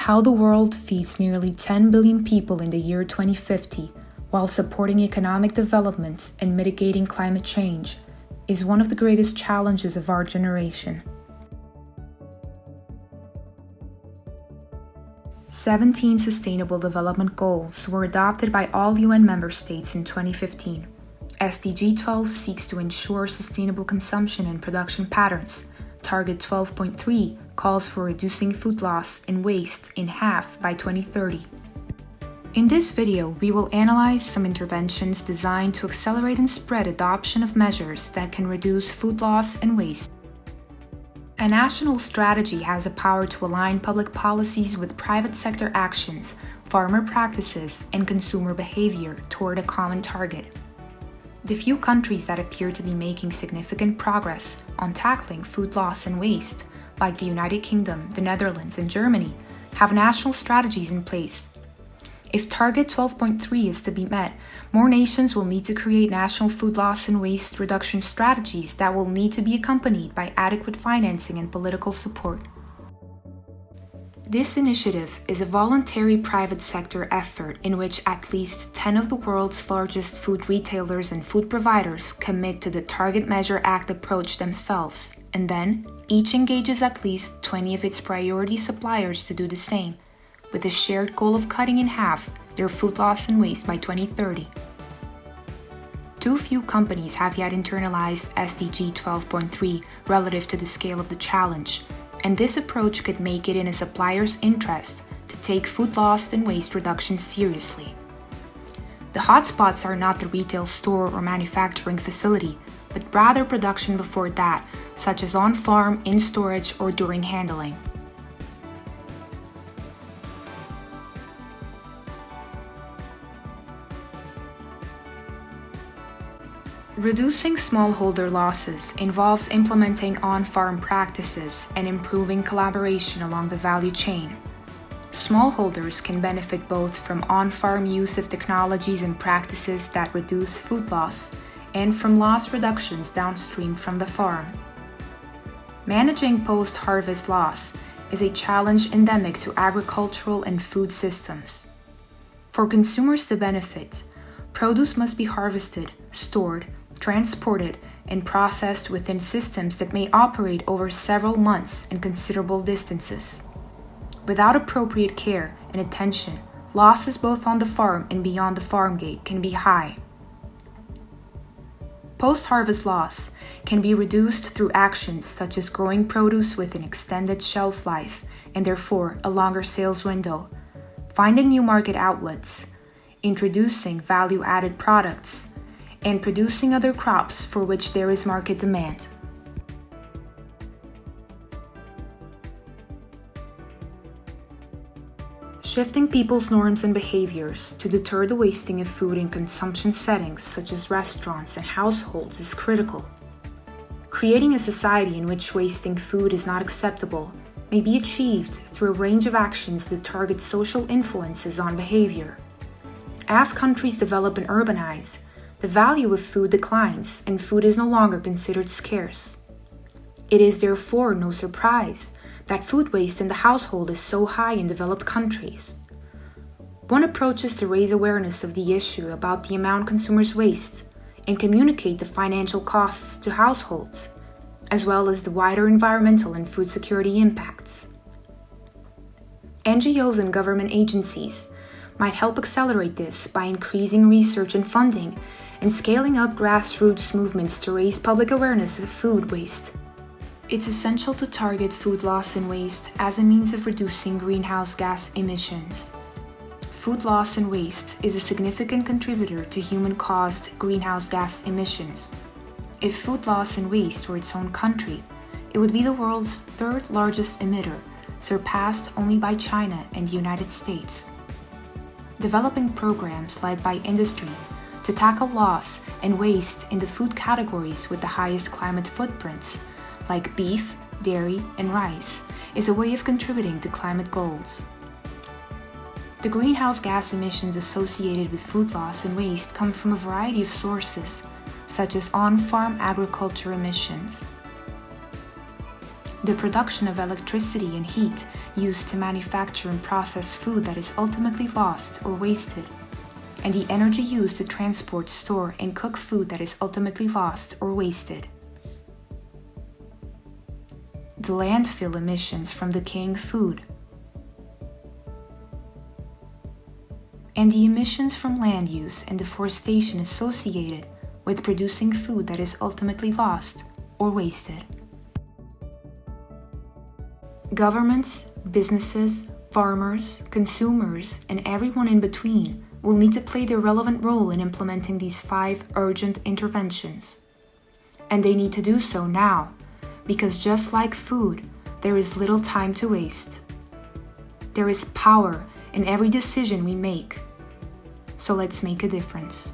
How the world feeds nearly 10 billion people in the year 2050 while supporting economic development and mitigating climate change is one of the greatest challenges of our generation. 17 Sustainable Development Goals were adopted by all UN member states in 2015. SDG 12 seeks to ensure sustainable consumption and production patterns. Target 12.3 calls for reducing food loss and waste in half by 2030. In this video, we will analyze some interventions designed to accelerate and spread adoption of measures that can reduce food loss and waste. A national strategy has the power to align public policies with private sector actions, farmer practices, and consumer behavior toward a common target. The few countries that appear to be making significant progress on tackling food loss and waste, like the United Kingdom, the Netherlands, and Germany, have national strategies in place. If Target 12.3 is to be met, more nations will need to create national food loss and waste reduction strategies that will need to be accompanied by adequate financing and political support. This initiative is a voluntary private sector effort in which at least 10 of the world's largest food retailers and food providers commit to the Target Measure Act approach themselves, and then each engages at least 20 of its priority suppliers to do the same, with a shared goal of cutting in half their food loss and waste by 2030. Too few companies have yet internalized SDG 12.3 relative to the scale of the challenge, and this approach could make it in a supplier's interest to take food loss and waste reduction seriously. The hotspots are not the retail store or manufacturing facility, but rather production before that, such as on-farm, in storage, or during handling. Reducing smallholder losses involves implementing on-farm practices and improving collaboration along the value chain. Smallholders can benefit both from on-farm use of technologies and practices that reduce food loss and from loss reductions downstream from the farm. Managing post-harvest loss is a challenge endemic to agricultural and food systems. For consumers to benefit, produce must be harvested, stored, transported, and processed within systems that may operate over several months and considerable distances. Without appropriate care and attention, losses both on the farm and beyond the farm gate can be high. Post-harvest loss can be reduced through actions such as growing produce with an extended shelf life and therefore a longer sales window, finding new market outlets, introducing value-added products, and producing other crops for which there is market demand. Shifting people's norms and behaviors to deter the wasting of food in consumption settings such as restaurants and households is critical. Creating a society in which wasting food is not acceptable may be achieved through a range of actions that target social influences on behavior. As countries develop and urbanize, the value of food declines and food is no longer considered scarce. It is therefore no surprise that food waste in the household is so high in developed countries. One approach is to raise awareness of the issue about the amount consumers waste and communicate the financial costs to households, as well as the wider environmental and food security impacts. NGOs and government agencies might help accelerate this by increasing research and funding and scaling up grassroots movements to raise public awareness of food waste. It's essential to target food loss and waste as a means of reducing greenhouse gas emissions. Food loss and waste is a significant contributor to human-caused greenhouse gas emissions. If food loss and waste were its own country, it would be the world's third largest emitter, surpassed only by China and the United States. Developing programs led by industry to tackle loss and waste in the food categories with the highest climate footprints, like beef, dairy, and rice, is a way of contributing to climate goals. The greenhouse gas emissions associated with food loss and waste come from a variety of sources, such as on-farm agriculture emissions. the production of electricity and heat used to manufacture and process food that is ultimately lost or wasted, and the energy used to transport, store, and cook food that is ultimately lost or wasted. The landfill emissions from decaying food, and the emissions from land use and deforestation associated with producing food that is ultimately lost or wasted. Governments, businesses, farmers, consumers, and everyone in between will need to play their relevant role in implementing these 5 urgent interventions. And they need to do so now, because just like food, there is little time to waste. There is power in every decision we make. So let's make a difference.